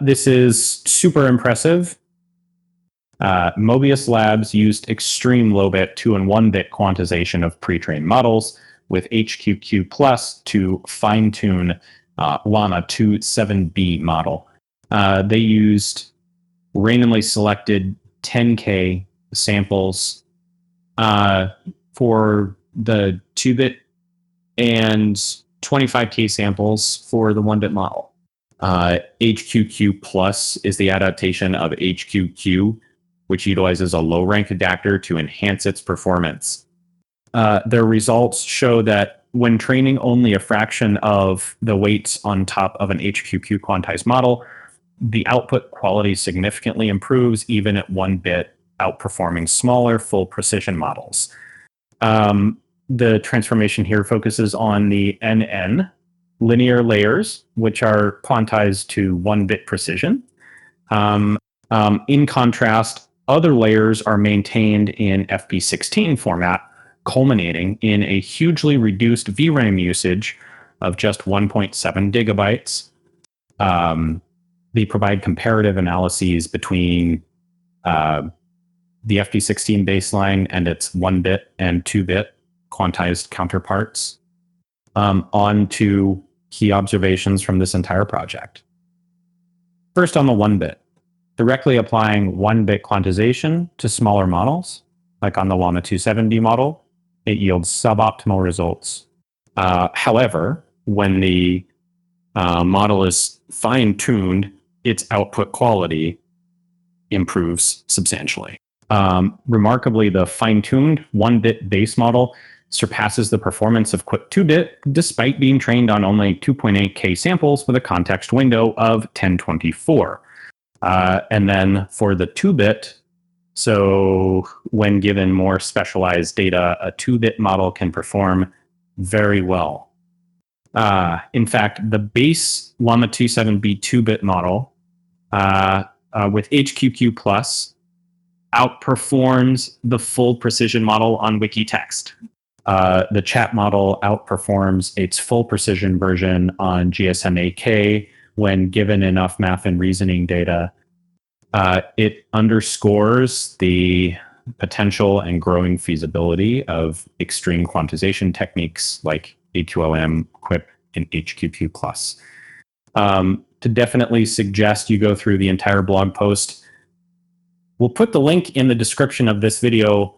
This is super impressive. Mobius Labs used extreme low-bit 2 and 1-bit quantization of pre-trained models with HQQ Plus to fine-tune Llama 2.7b model. They used randomly selected 10K samples for the 2-bit and 25K samples for the 1-bit model. HQQ Plus is the adaptation of HQQ, which utilizes a low-rank adapter to enhance its performance. Their results show that when training only a fraction of the weights on top of an HQQ quantized model, the output quality significantly improves even at 1-bit, outperforming smaller full precision models. The transformation here focuses on the NN linear layers, which are quantized to 1-bit precision. In contrast, other layers are maintained in FP16 format, culminating in a hugely reduced VRAM usage of just 1.7 gigabytes. They provide comparative analyses between the FP16 baseline and its 1-bit and 2-bit quantized counterparts. On to key observations from this entire project. First, on the 1-bit. Directly applying 1-bit quantization to smaller models, like on the Llama 2.7b model, it yields suboptimal results. However, when the model is fine-tuned, its output quality improves substantially. Remarkably, the fine-tuned 1-bit base model surpasses the performance of quick 2-bit despite being trained on only 2.8K samples with a context window of 1024. And then for the 2-bit, so when given more specialized data, a 2-bit model can perform very well. In fact, the base Llama 2.7b 2-bit model with HQQ Plus outperforms the full precision model on Wikitext. The chat model outperforms its full precision version on GSM-AK when given enough math and reasoning data. It underscores the potential and growing feasibility of extreme quantization techniques like A2LM, QUIP, and HQQ Plus. To definitely suggest you go through the entire blog post, we'll put the link in the description of this video